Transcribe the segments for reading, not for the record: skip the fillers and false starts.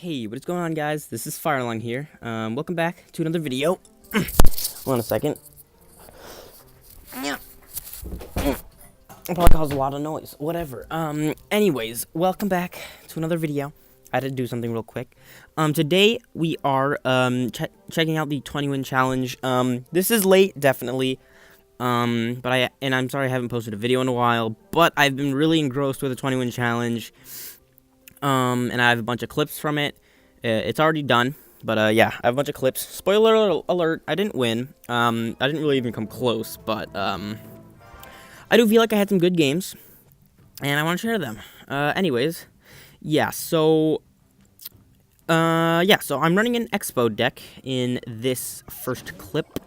Hey, what is going on, guys? This is Firelong here. Welcome back to another video. Hold on a second. It probably caused a lot of noise. Whatever. Anyways, welcome back to another video. I had to do something real quick. Today we are checking out the 20-win challenge. This is late, definitely. I'm sorry I haven't posted a video in a while, but I've been really engrossed with the 20-win challenge. And I have a bunch of clips from it. It's already done, but yeah, I have a bunch of clips. Spoiler alert, I didn't win. I didn't really even come close, but I do feel like I had some good games, and I want to share them. Anyways, so I'm running an Expo deck in this first clip,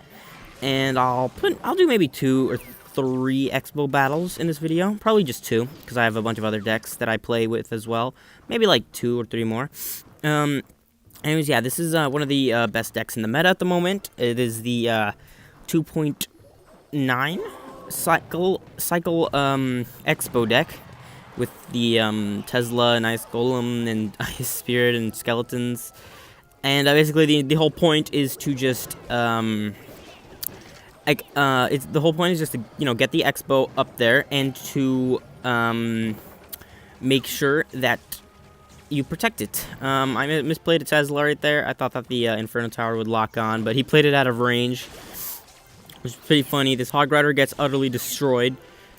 and I'll do maybe 2 or 3 Expo battles in this video. Probably just 2, because I have a bunch of other decks that I play with as well. Maybe like 2 or 3 more. Anyways, yeah, this is one of the best decks in the meta at the moment. It is the 2.9 cycle Expo deck with the Tesla and Ice Golem and Ice Spirit and skeletons. And basically the whole point is to just the whole point is just to get the Expo up there and to make sure that you protect it. I misplayed a Tesla right there. I thought that the Inferno Tower would lock on, but he played it out of range, which is pretty funny. This Hog Rider gets utterly destroyed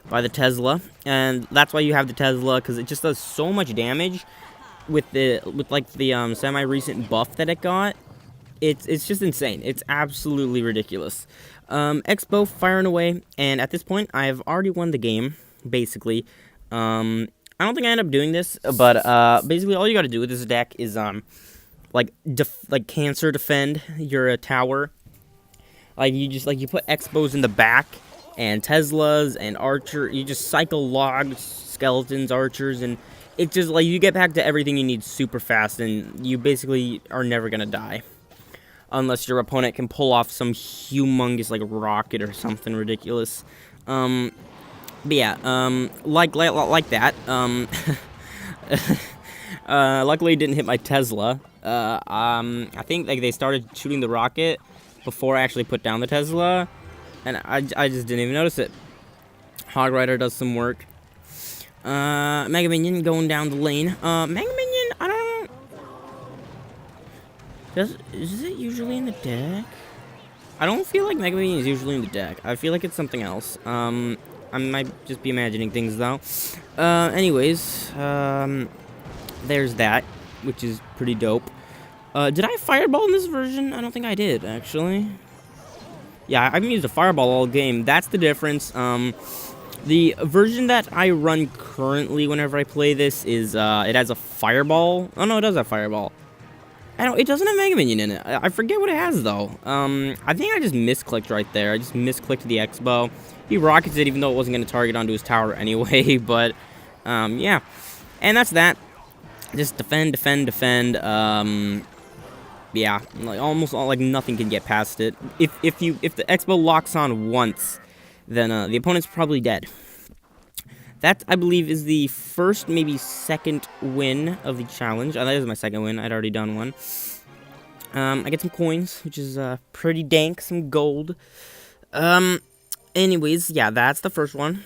by the Tesla, and that's why you have the Tesla, because it just does so much damage with the semi-recent buff that it got. It's just insane. It's absolutely ridiculous. Expo firing away, and at this point, I've already won the game, basically. I don't think I end up doing this, but basically all you gotta do with this deck is cancer defend your tower. You put Expos in the back and Teslas and archer. You just cycle logs, skeletons, archers, and it's just you get back to everything you need super fast, and you basically are never gonna die. Unless your opponent can pull off some humongous rocket or something ridiculous. But yeah, like that. Luckily it didn't hit my Tesla. I think they started shooting the rocket before I actually put down the Tesla, and I just didn't even notice it. Hog Rider does some work. Mega Minion going down the lane. Mega Minion, I don't. Is it usually in the deck? I don't feel like Mega Minion is usually in the deck. I feel like it's something else. I might just be imagining things, though. Anyways, there's that, which is pretty dope. Did I Fireball in this version? I don't think I did, actually. Yeah, I haven't used a Fireball all game. That's the difference. The version that I run currently whenever I play this is, it has a Fireball. Oh, no, it does have Fireball. It doesn't have Mega Minion in it. I forget what it has, though. I think I just misclicked right there. I just misclicked the Expo. He rockets it even though it wasn't going to target onto his tower anyway, but, yeah. And that's that. Just defend. Yeah, almost nothing can get past it. If the Expo locks on once, then, the opponent's probably dead. That, I believe, is the first, maybe second win of the challenge. That is my second win. I'd already done one. I get some coins, which is pretty dank. Some gold. Anyways, yeah, that's the first one.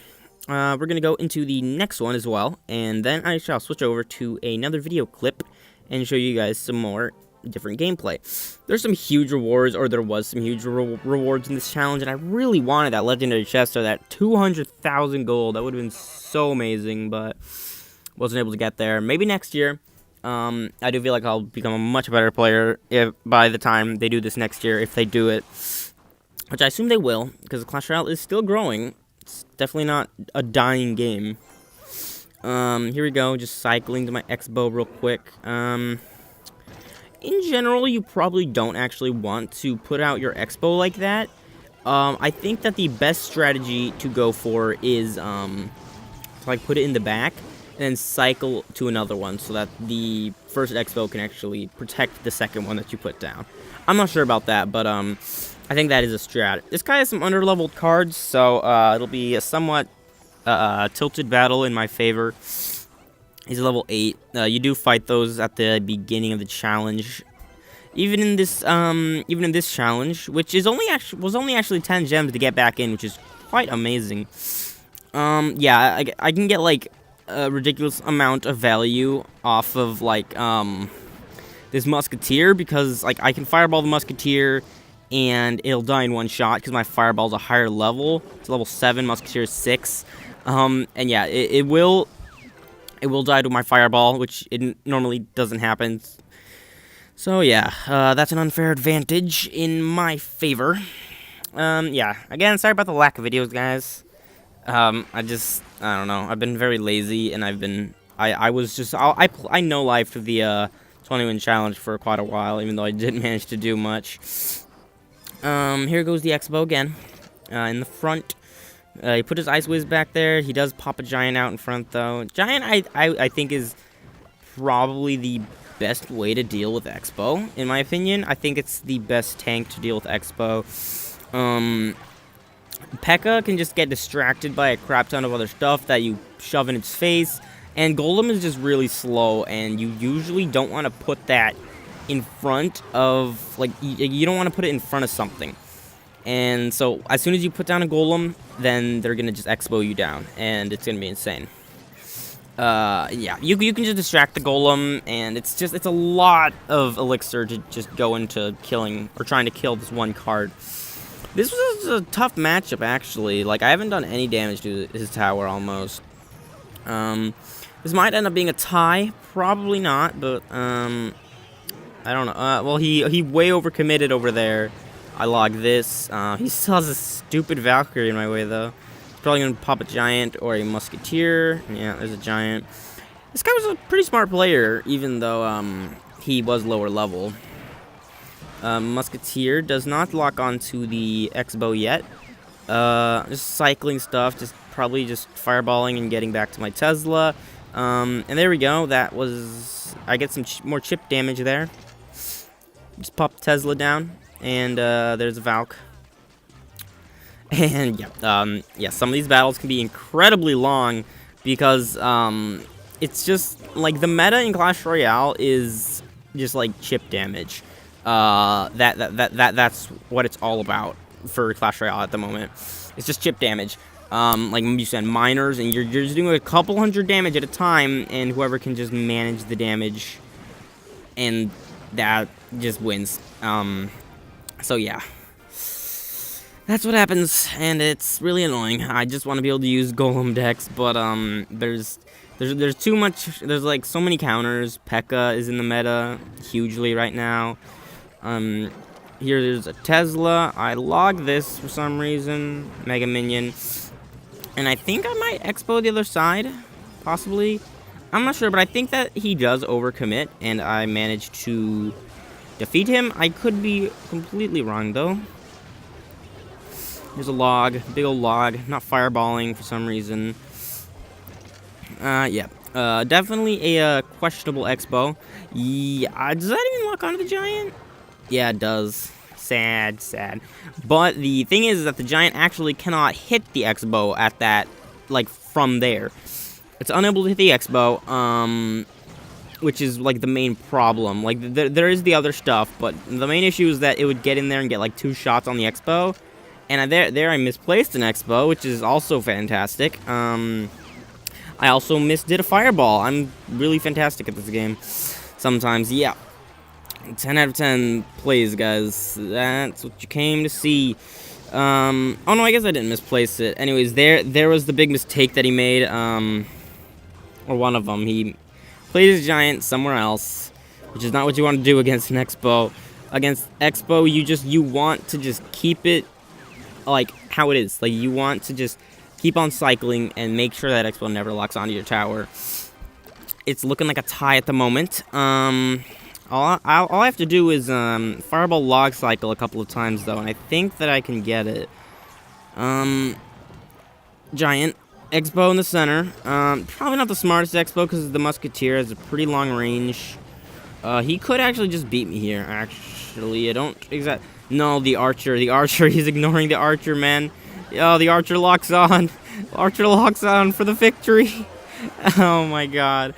We're going to go into the next one as well. And then I shall switch over to another video clip and show you guys some more different gameplay. There's some huge rewards, or there was some huge rewards in this challenge, and I really wanted that legendary chest or that 200,000 gold. That would have been so amazing, but wasn't able to get there. Maybe next year. I do feel like I'll become a much better player by the time they do this next year, if they do it, which I assume they will, because Clash Royale is still growing. It's definitely not a dying game. Here we go, just cycling to my Expo real quick. In general, you probably don't actually want to put out your Expo like that. I think that the best strategy to go for is to put it in the back and then cycle to another one so that the first Expo can actually protect the second one that you put down. I'm not sure about that, but I think that is a strat. This guy has some underleveled cards, so it'll be a somewhat tilted battle in my favor. He's level 8. You do fight those at the beginning of the challenge. Even in this challenge, which is was only actually 10 gems to get back in, which is quite amazing. Yeah, I can get like a ridiculous amount of value off of like this musketeer, because like I can fireball the musketeer and it'll die in one shot because my fireball's a higher level. It's level 7, musketeer is 6. And yeah, it will die to my fireball, which it normally doesn't happen. So yeah, that's an unfair advantage in my favor. Yeah, again, sorry about the lack of videos, guys. I don't know, I've been very lazy, and I know life of the 20-win challenge for quite a while, even though I didn't manage to do much. Here goes the Expo again, in the front. He put his Ice Whiz back there. He does pop a Giant out in front, though. Giant, I think, is probably the best way to deal with Expo, in my opinion. I think it's the best tank to deal with Expo. P.E.K.K.A. can just get distracted by a crap ton of other stuff that you shove in its face, and Golem is just really slow, and you usually don't want to put that in front of, like, you don't want to put it in front of something. And so as soon as you put down a Golem, then they're gonna just Expo you down, and it's gonna be insane. Yeah, you can just distract the Golem, and it's a lot of elixir to just go into killing or trying to kill this one card. This was a tough matchup, actually. Like, I haven't done any damage to his tower almost. This might end up being a tie, probably not, but I don't know. Well, he way overcommitted over there. I log this. He still has a stupid Valkyrie in my way, though. He's probably going to pop a Giant or a Musketeer. Yeah, there's a Giant. This guy was a pretty smart player, even though he was lower level. Musketeer does not lock onto the Expo yet. Just cycling stuff, probably just fireballing and getting back to my Tesla. And there we go. That was... I get some more chip damage there. Just pop Tesla down. And there's a Valk. And yeah, some of these battles can be incredibly long because it's just like the meta in Clash Royale is just like chip damage. That's what it's all about for Clash Royale at the moment. It's just chip damage. Like you said, miners, and you're just doing a couple hundred damage at a time, and whoever can just manage the damage, and that just wins. So yeah, that's what happens, and it's really annoying. I just want to be able to use Golem decks, but there's too much. There's like so many counters. P.E.K.K.A. is in the meta hugely right now. Here there's a Tesla. I log this for some reason. Mega Minion, and I think I might Expo the other side, possibly. I'm not sure, but I think that he does overcommit, and I managed to defeat him. I could be completely wrong, though. Here's a log. Big old log. Not fireballing for some reason. Yeah. Definitely a questionable Expo. Yeah, does that even lock onto the Giant? Yeah, it does. Sad, sad. But the thing is that the Giant actually cannot hit the Expo at that, like, from there. It's unable to hit the Expo, which is, like, the main problem. Like, there is the other stuff, but the main issue is that it would get in there and get, like, 2 shots on the Expo. And there I misplaced an Expo, which is also fantastic. I also misdid a Fireball. I'm really fantastic at this game. Sometimes, yeah. 10 out of 10 plays, guys. That's what you came to see. Oh no, I guess I didn't misplace it. Anyways, there was the big mistake that he made. Or one of them. He played his Giant somewhere else, which is not what you want to do against an Expo. Against Expo, you want to just keep it like how it is. Like, you want to just keep on cycling and make sure that Expo never locks onto your tower. It's looking like a tie at the moment. All I have to do is Fireball log cycle a couple of times, though, and I think that I can get it. Giant. Expo in the center. Probably not the smartest Expo because the Musketeer has a pretty long range. He could actually just beat me here, actually. I don't exactly... No, the Archer. The Archer. He's ignoring the Archer, man. Oh, the Archer locks on. Archer locks on for the victory. Oh, my God.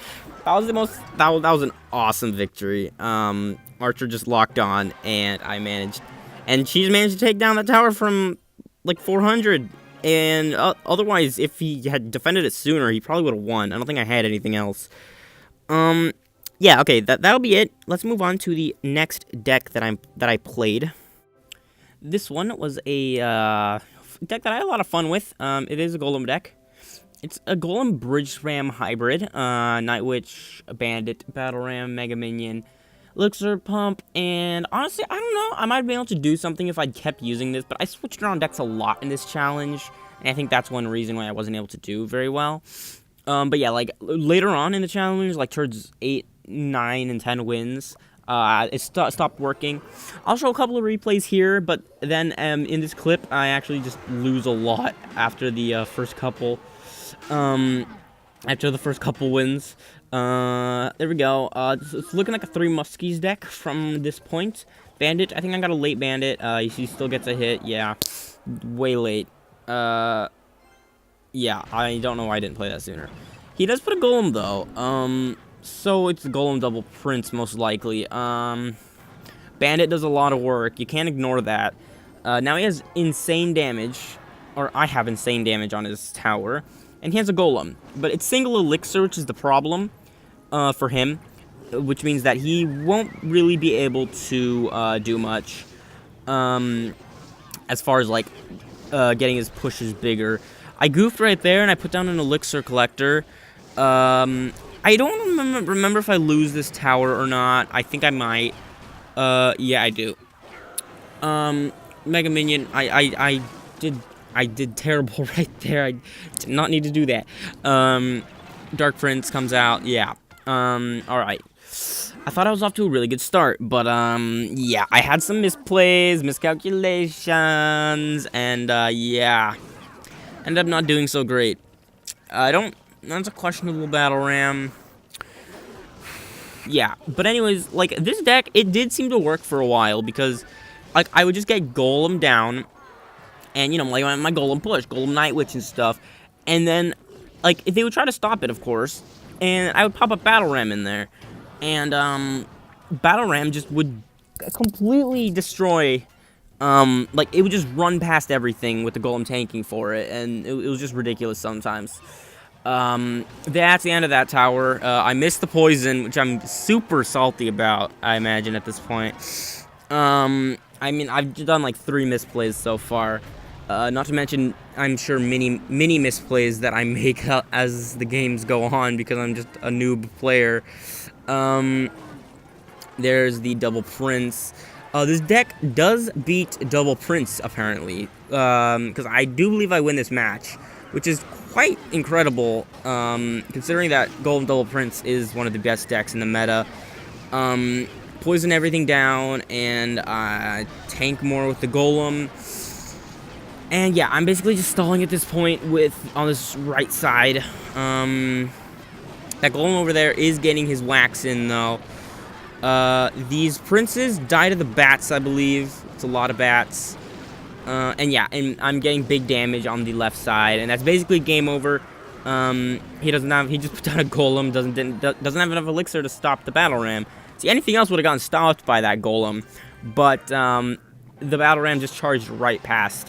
That was the most. That was an awesome victory. Archer just locked on, and I managed, and she's managed to take down that tower from like 400. And otherwise, if he had defended it sooner, he probably would have won. I don't think I had anything else. Yeah. Okay. That'll be it. Let's move on to the next deck that I played. This one was a deck that I had a lot of fun with. It is a Golem deck. It's a Golem Bridge Ram hybrid. Night Witch, Bandit, Battle Ram, Mega Minion, Elixir Pump, and honestly, I don't know. I might have been able to do something if I'd kept using this, but I switched around decks a lot in this challenge, and I think that's one reason why I wasn't able to do very well. But yeah, like later on in the challenge, like towards 8, 9, and 10 wins, it stopped working. I'll show a couple of replays here, but then in this clip, I actually just lose a lot after the first couple. After the first couple wins. There we go. It's looking like a 3 Muskies deck from this point. Bandit, I think I got a late Bandit. He still gets a hit. Yeah, way late. Yeah, I don't know why I didn't play that sooner. He does put a Golem, though. So it's Golem double Prince, most likely. Bandit does a lot of work. You can't ignore that. Now he has insane damage. Or I have insane damage on his tower. And he has a Golem. But it's single Elixir, which is the problem for him. Which means that he won't really be able to do much. As far as, like, getting his pushes bigger. I goofed right there, and I put down an Elixir Collector. I don't remember if I lose this tower or not. I think I might. Yeah, I do. Mega Minion, I did terrible right there. I did not need to do that. Dark Prince comes out. Yeah. Alright. I thought I was off to a really good start, but, yeah. I had some misplays, miscalculations, and, yeah. Ended up not doing so great. That's a questionable Battle Ram. Yeah. But anyways, like, this deck, it did seem to work for a while, because, like, I would just get Golem down, and, you know, like, my Golem push, Golem Night Witch and stuff. And then, like, they would try to stop it, of course. And I would pop a Battle Ram in there. And, Battle Ram just would completely destroy, like, it would just run past everything with the Golem tanking for it. And it was just ridiculous sometimes. That's the end of that tower. I missed the poison, which I'm super salty about, I imagine, at this point. I mean, I've done, like, 3 misplays so far. Not to mention, I'm sure many misplays that I make as the games go on because I'm just a noob player. There's the Double Prince. This deck does beat Double Prince, apparently, because I do believe I win this match, which is quite incredible, considering that Golem Double Prince is one of the best decks in the meta. Poison everything down, and tank more with the Golem. And yeah, I'm basically just stalling at this point on this right side. That Golem over there is getting his wax in, though. These princes die to the bats, I believe. It's a lot of bats. And yeah, and I'm getting big damage on the left side, and that's basically game over. He just put down a Golem, doesn't have enough elixir to stop the Battle Ram. See, anything else would have gotten stopped by that Golem, but the Battle Ram just charged right past.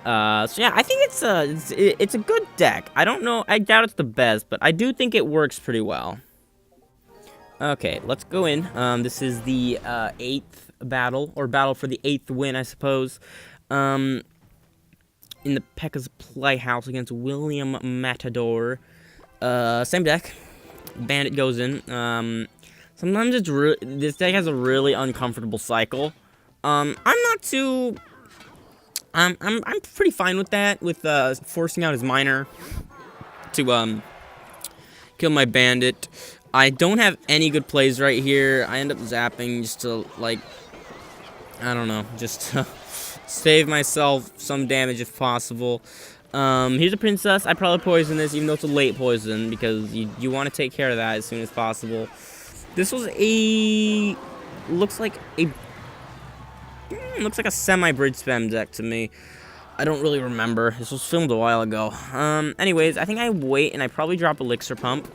So yeah, I think it's a good deck. I don't know, I doubt it's the best, but I do think it works pretty well. Okay, let's go in. This is the 8th battle, or battle for the 8th win, I suppose. In the Pekka's Playhouse against William Matador. Same deck. Bandit goes in. Sometimes this deck has a really uncomfortable cycle. I'm not too... I'm pretty fine with that, with forcing out his miner to kill my bandit. I don't have any good plays right here. I end up zapping just to, like, I don't know, just to save myself some damage if possible. Here's a princess. I probably poison this, even though it's a late poison, because you want to take care of that as soon as possible. This was looks like a semi-bridge spam deck to me. I don't really remember. This was filmed a while ago. Anyways, I think I wait and I probably drop Elixir Pump.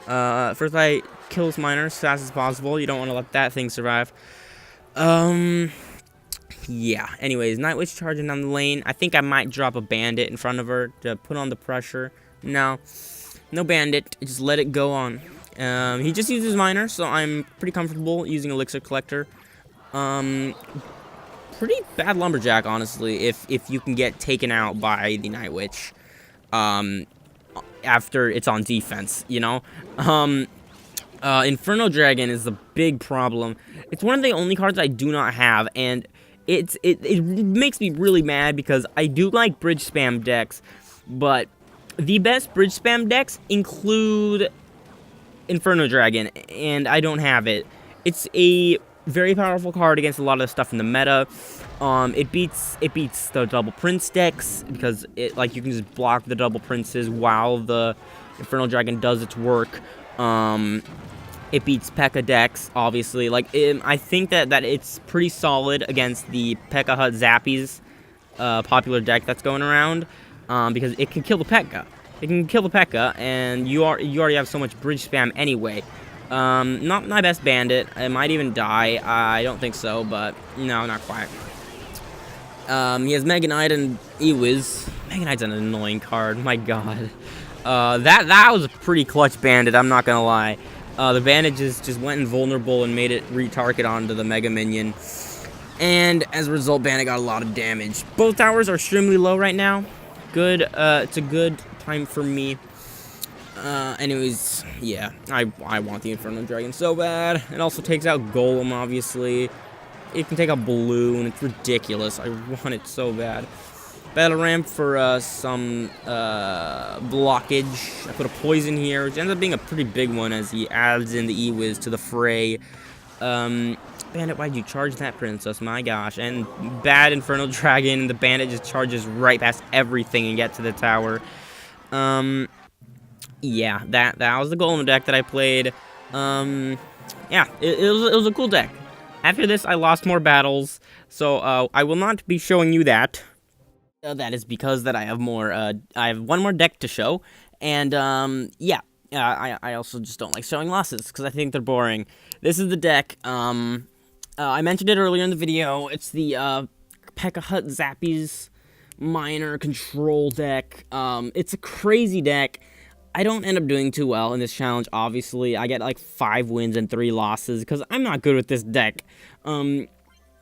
First I kill this miner as fast as possible. You don't want to let that thing survive. Yeah. Anyways, Night Witch charging down the lane. I think I might drop a bandit in front of her to put on the pressure. No bandit. Just let it go on. He just uses miner, so I'm pretty comfortable using elixir collector. Pretty bad lumberjack, honestly, if you can get taken out by the Night Witch. After it's on defense, you know. Inferno Dragon is the big problem. It's one of the only cards I do not have, and it makes me really mad because I do like bridge spam decks, but the best bridge spam decks include Inferno Dragon, and I don't have it. It's a very powerful card against a lot of stuff in the meta. It beats the double prince decks because you can just block the double princes while the Infernal Dragon does its work. It beats P.E.K.K.A. decks, obviously. I think that it's pretty solid against the P.E.K.K.A. Hut Zappies popular deck that's going around, because it can kill the P.E.K.K.A. It can kill the P.E.K.K.A. and you already have so much bridge spam anyway. Not my best bandit. It might even die. I don't think so, but no, not quite. He has Mega Knight and Ewiz. Mega Knight's an annoying card. My God. That was a pretty clutch bandit. I'm not gonna lie. The bandit just went invulnerable and made it retarget onto the Mega Minion, and as a result, bandit got a lot of damage. Both towers are extremely low right now. Good. It's a good time for me. Anyways, yeah, I want the Infernal Dragon so bad. It also takes out Golem, obviously. It can take out Balloon. It's ridiculous. I want it so bad. Battle Ramp for some blockage. I put a poison here, which ends up being a pretty big one as he adds in the E-Wiz to the fray. Bandit, why'd you charge that princess? My gosh. And bad Infernal Dragon. The bandit just charges right past everything and gets to the tower. Yeah, that was the Golem deck that I played. Yeah, it was a cool deck. After this, I lost more battles, so I will not be showing you that. That is because that I have one more deck to show, and yeah, I also just don't like showing losses because I think they're boring. This is the deck. I mentioned it earlier in the video. It's the P.E.K.K.A. Hut Zappies Miner Control deck. It's a crazy deck. I don't end up doing too well in this challenge, obviously. I get like 5 wins and 3 losses because I'm not good with this deck. You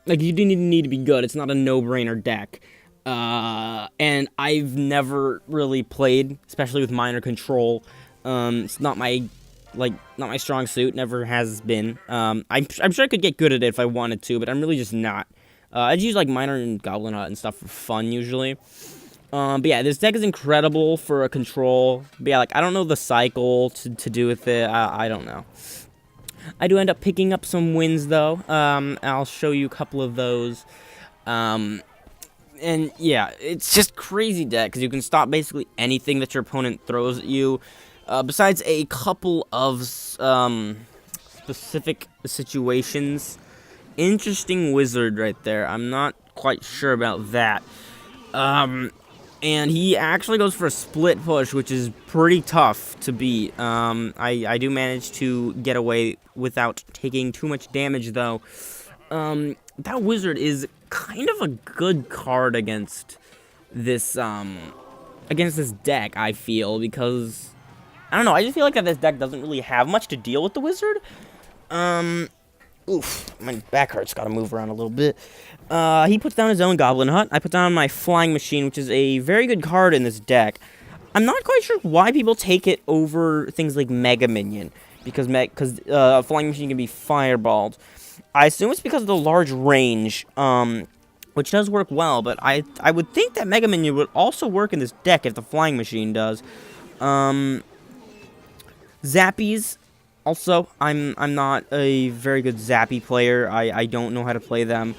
didn't even need to be good. It's not a no-brainer deck. And I've never really played, especially with Miner Control. It's not my strong suit. Never has been. I'm sure I could get good at it if I wanted to, but I'm really just not. I'd use Miner and Goblin Hut and stuff for fun usually. But yeah, this deck is incredible for a control. But yeah, I don't know the cycle to do with it. I don't know. I do end up picking up some wins, though. I'll show you a couple of those. And yeah, it's just crazy deck, because you can stop basically anything that your opponent throws at you. Besides a couple of specific situations. Interesting wizard right there. I'm not quite sure about that. And he actually goes for a split push, which is pretty tough to beat. I do manage to get away without taking too much damage, though. That wizard is kind of a good card against this deck, I feel, because I don't know, I just feel like that this deck doesn't really have much to deal with the wizard. Oof, my back hurt's gotta move around a little bit. He puts down his own Goblin Hut. I put down my Flying Machine, which is a very good card in this deck. I'm not quite sure why people take it over things like Mega Minion, because Flying Machine can be fireballed. I assume it's because of the large range, which does work well, but I would think that Mega Minion would also work in this deck if the Flying Machine does. Zappies. Also, I'm not a very good Zappy player. I don't know how to play them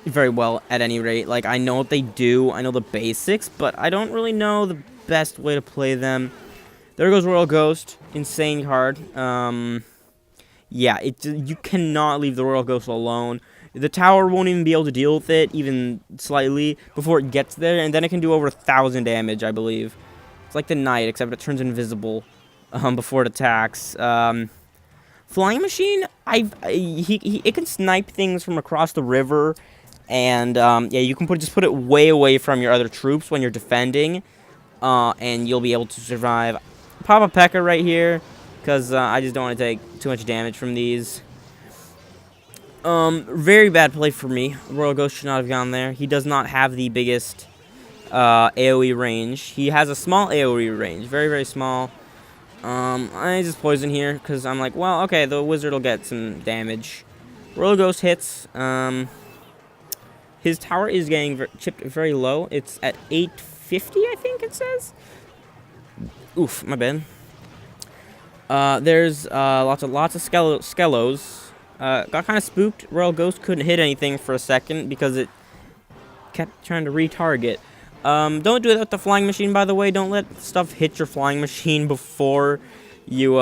very well, at any rate. I know what they do. I know the basics, but I don't really know the best way to play them. There goes Royal Ghost. Insane card. Yeah, you cannot leave the Royal Ghost alone. The tower won't even be able to deal with it, even slightly, before it gets there, and then it can do over 1,000 damage, I believe. It's like the Knight, except it turns invisible. before it attacks. Flying Machine, it can snipe things from across the river, and yeah, you can just put it way away from your other troops when you're defending, and you'll be able to survive. Pop a P.E.K.K.A right here, because I just don't want to take too much damage from these. Very bad play for me. Royal Ghost should not have gone there. He does not have the biggest AoE range. He has a small AoE range, very, very small. I just poison here, because I'm like, well, okay, the wizard will get some damage. Royal Ghost hits. His tower is getting chipped very low. It's at 850, I think it says. Oof, my bad. There's lots of Skellos. Got kind of spooked. Royal Ghost couldn't hit anything for a second because it kept trying to retarget. Don't do that with the flying machine, by the way. Don't let stuff hit your flying machine before you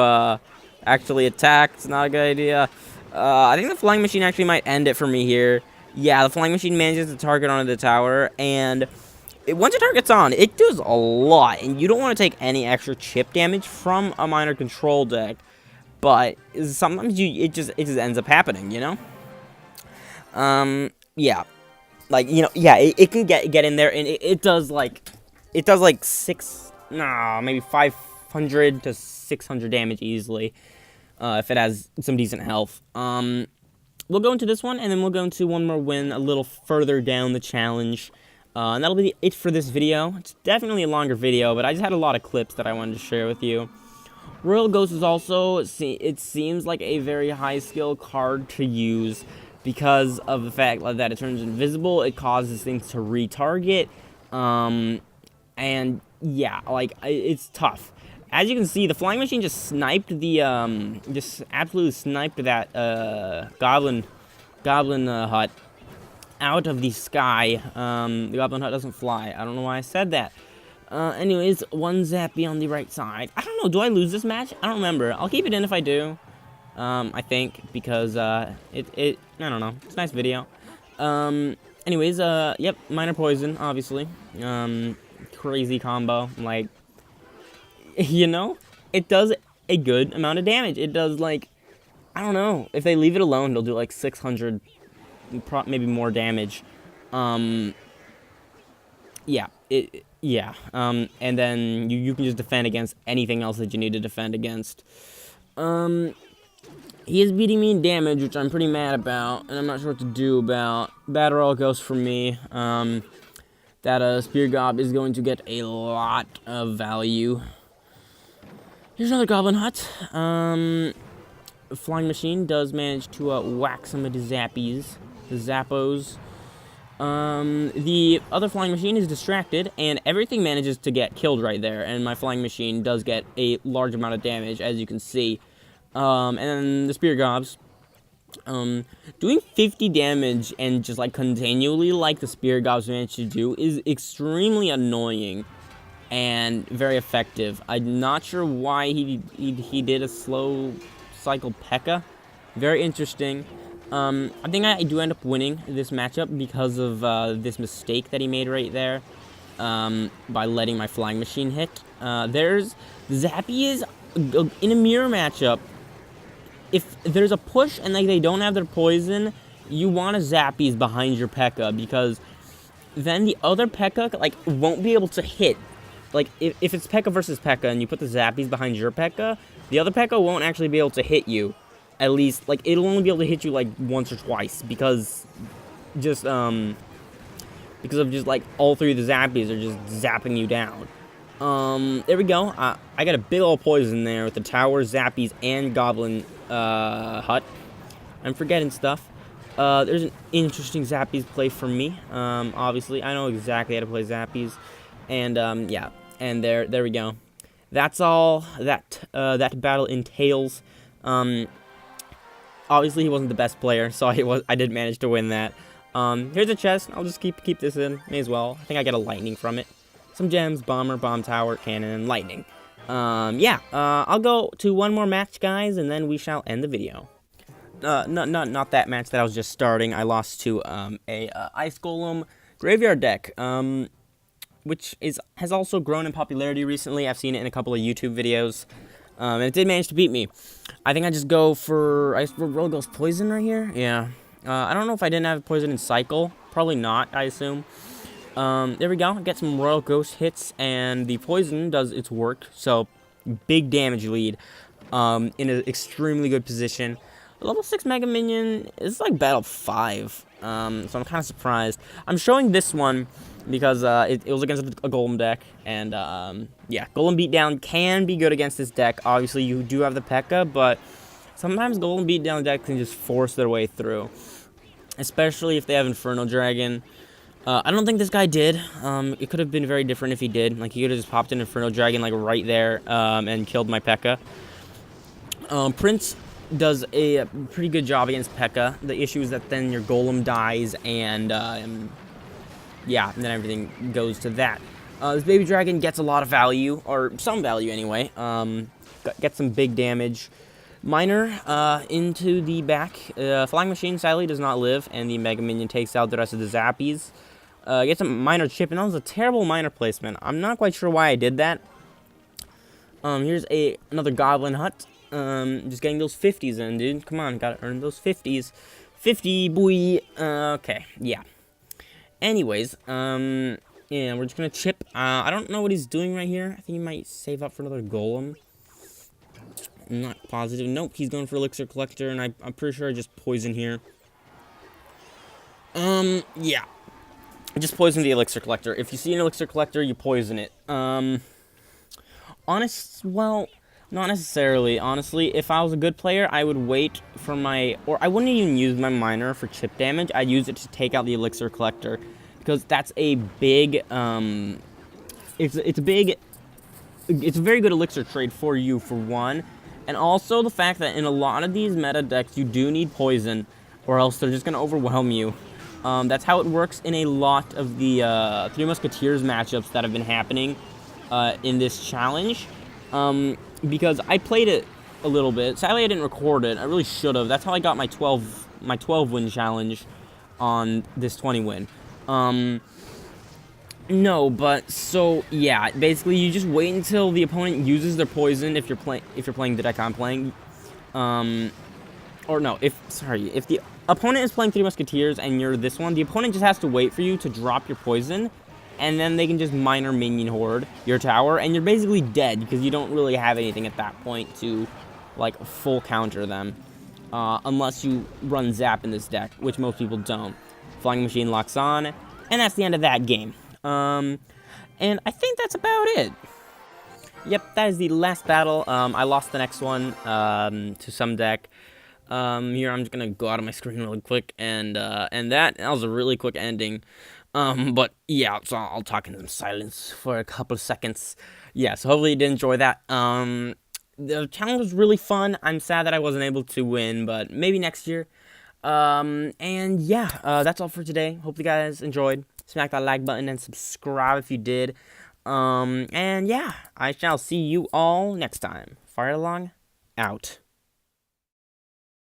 actually attack. It's not a good idea. I think the flying machine actually might end it for me here. Yeah, the flying machine manages to target onto the tower, and once it targets on, it does a lot, and you don't want to take any extra chip damage from a minor control deck. But sometimes it just ends up happening, you know. Yeah. Like, you know, yeah, it can get in there, and it does like maybe 500 to 600 damage easily, if it has some decent health. We'll go into this one, and then we'll go into one more win a little further down the challenge, and that'll be it for this video. It's definitely a longer video, but I just had a lot of clips that I wanted to share with you. Royal Ghost is also, it seems like a very high skill card to use, because of the fact that it turns invisible. It causes things to retarget, and yeah, like, it's tough. As you can see, the flying machine just sniped the, just absolutely sniped that, goblin hut out of the sky. The goblin hut doesn't fly. I don't know why I said that. Anyways, one Zappy on the right side. I don't know, do I lose this match? I don't remember. I'll keep it in if I do. I think, because, I don't know, it's a nice video. Anyways, yep, minor poison, obviously. Crazy combo, like, you know, it does a good amount of damage. It does, like, I don't know, if they leave it alone, it'll do, like, 600, maybe more damage. Yeah, yeah, and then you can just defend against anything else that you need to defend against. He is beating me in damage, which I'm pretty mad about, and I'm not sure what to do about. Bad Royal Ghost for me. That Spear Gob is going to get a lot of value. Here's another Goblin Hut. Flying Machine does manage to whack some of the Zappies, the Zappos. The other Flying Machine is distracted, and everything manages to get killed right there, and my Flying Machine does get a large amount of damage, as you can see. And then the Spear Gobs, doing 50 damage and just, like, continually, like the Spear Gobs managed to do, is extremely annoying and very effective. I'm not sure why he did a slow cycle P.E.K.K.A. Very interesting. I think I do end up winning this matchup because of this mistake that he made right there, by letting my Flying Machine hit. There's Zappy is in a mirror matchup. If there's a push and, like, they don't have their poison, you want to Zappies behind your P.E.K.K.A. because then the other P.E.K.K.A. like won't be able to hit. Like, if it's P.E.K.K.A. versus P.E.K.K.A. and you put the Zappies behind your P.E.K.K.A., the other P.E.K.K.A. won't actually be able to hit you. At least, like, it'll only be able to hit you, like, once or twice, because just, because of just, like, all three of the Zappies are just zapping you down. There we go. I got a big old poison there with the tower, Zappies, and Goblin, hut. I'm forgetting stuff. There's an interesting Zappies play for me. Obviously, I know exactly how to play Zappies. And, yeah. And there we go. That's all that battle entails. Obviously, he wasn't the best player, so I did manage to win that. Here's a chest. I'll just keep this in. May as well. I think I get a lightning from it. Some gems, bomber, bomb tower, cannon, and lightning. Yeah. I'll go to one more match, guys, and then we shall end the video. Not that match that I was just starting. I lost to a Ice Golem Graveyard deck, which has also grown in popularity recently. I've seen it in a couple of YouTube videos. And it did manage to beat me. I think I just go for... I roll goes poison right here? Yeah. I don't know if I didn't have poison in cycle. Probably not, I assume. There we go. Get some Royal Ghost hits, and the poison does its work. So, big damage lead. In an extremely good position. Level 6 Mega Minion is like Battle 5. So I'm kind of surprised. I'm showing this one because it was against a Golem deck. And, yeah, Golem Beatdown can be good against this deck. Obviously, you do have the P.E.K.K.A, but sometimes Golem Beatdown decks can just force their way through. Especially if they have Inferno Dragon. I don't think this guy did. It could have been very different if he did. Like, he could have just popped an Inferno Dragon, like, right there, and killed my P.E.K.K.A. Prince does a pretty good job against P.E.K.K.A. The issue is that then your Golem dies, and yeah, and then everything goes to that. This Baby Dragon gets a lot of value, or some value anyway. Gets some big damage. Miner into the back. Flying Machine sadly does not live, and the Mega Minion takes out the rest of the Zappies. Gets a Miner chip, and that was a terrible Miner placement. I'm not quite sure why I did that. Here's another Goblin Hut. Just getting those 50s in, dude. Come on, gotta earn those 50s. 50, boy. Okay, yeah. Anyways, yeah, we're just gonna chip. I don't know what he's doing right here. I think he might save up for another Golem. I'm not positive. Nope, he's going for Elixir Collector, and I'm pretty sure I just poison here. Yeah. I just poison the Elixir Collector. If you see an Elixir Collector, you poison it. Well, not necessarily. Honestly, if I was a good player, I would wait for or I wouldn't even use my Miner for chip damage. I'd use it to take out the Elixir Collector, because that's a big, it's a very good Elixir trade for you, for one. And also the fact that in a lot of these meta decks, you do need poison, or else they're just going to overwhelm you. That's how it works in a lot of the Three Musketeers matchups that have been happening in this challenge. Because I played it a little bit. Sadly, I didn't record it. I really should have. That's how I got my 12 win challenge on this 20 win. No, but so yeah, basically you just wait until the opponent uses their poison if you're playing the deck I'm playing. Or no, if the opponent is playing Three Musketeers and you're this one, the opponent just has to wait for you to drop your poison, and then they can just Miner Minion Horde your tower, and you're basically dead because you don't really have anything at that point to like full counter them, unless you run Zap in this deck, which most people don't. Flying Machine locks on, and that's the end of that game. And I think that's about it. Yep, that is the last battle. I lost the next one, to some deck. Here I'm just gonna go out of my screen really quick, and that was a really quick ending. But yeah, so I'll talk in some silence for a couple of seconds. Yeah, so hopefully you did enjoy that. The challenge was really fun. I'm sad that I wasn't able to win, but maybe next year. And yeah, that's all for today. Hope you guys enjoyed. Smack that like button and subscribe if you did. And yeah, I shall see you all next time. Fire Along, out.